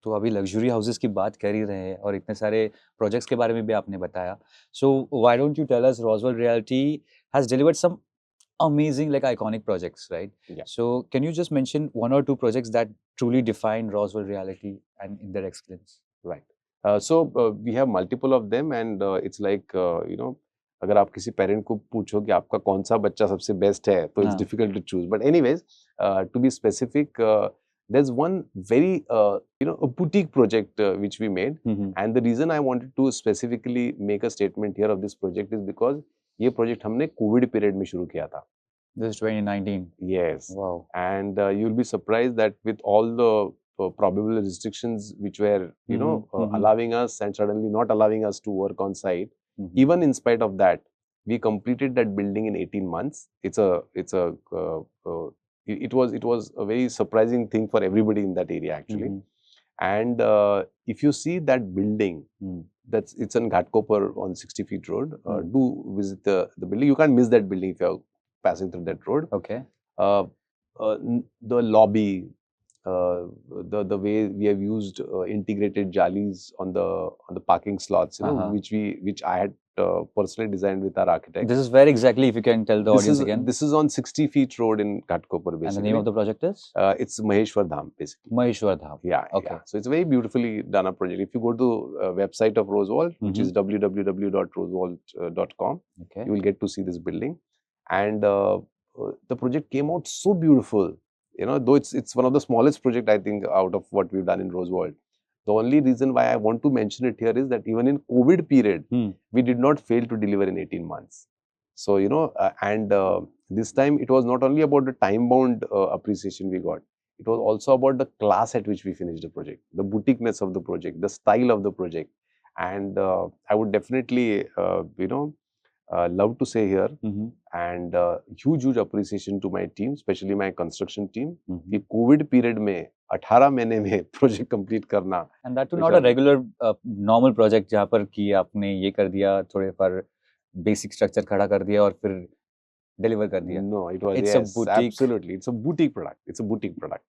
तो अभी luxury houses की बात कर ही रहे हैं और इतने सारे प्रोजेक्ट्स के बारे में भी आपने बताया. So why don't you tell us Roswell Realty has delivered some amazing like iconic projects, right? Yeah. So can you just mention one or two projects that truly define Roswell Realty and in their excellence? Right. We have multiple of them and it's like अगर आप किसी parent को पूछो कि आपका कौन सा बच्चा सबसे बेस्ट है तो इट्स हाँ. Difficult to choose but anyways to be specific there's one very a boutique project which we made Mm-hmm. and the reason I wanted to specifically make a statement here of this project is because ये project हमने Covid period में शुरू किया था. This is 2019. Yes. Wow. And you'll be surprised that with all the probable restrictions which were allowing us and suddenly not allowing us to work on site, even in spite of that we completed that building in 18 months. It was a very surprising thing for everybody in that area actually. And if you see that building, it's on Ghatkopar on 60 feet road. Do visit the building. You can't miss that building if you're passing through that road. Okay. The lobby, the way we have used integrated jalis on the parking slots, which I had personally designed with our architect. This is where exactly, if you can tell the audience again? This is on 60 feet road in Ghatkopar, basically. And the name of the project is? It's Maheshwar Dham, basically. Maheshwar Dham. Yeah. Okay. Yeah. So it's a very beautifully done a project. If you go to website of Rosewall, which is www.rosewall.com, Okay. you will get to see this building. And the project came out so beautiful. Though it's one of the smallest project I think out of what we've done in Rosewall. The only reason why I want to mention it here is that even in COVID period, we did not fail to deliver in 18 months. So, this time it was not only about the time-bound appreciation we got. It was also about the class at which we finished the project, the boutiqueness of the project, the style of the project. And I would definitely, love to say here, and huge appreciation to my team, especially my construction team. कि COVID period में 18 महीने में project complete करना. And that too not a regular normal project जहाँ पर कि आपने ये कर दिया, थोड़े पर basic structure खड़ा कर दिया और फिर deliver कर दिया. No, it was, It's yes, a boutique. absolutely. It's a boutique product. It's a boutique product.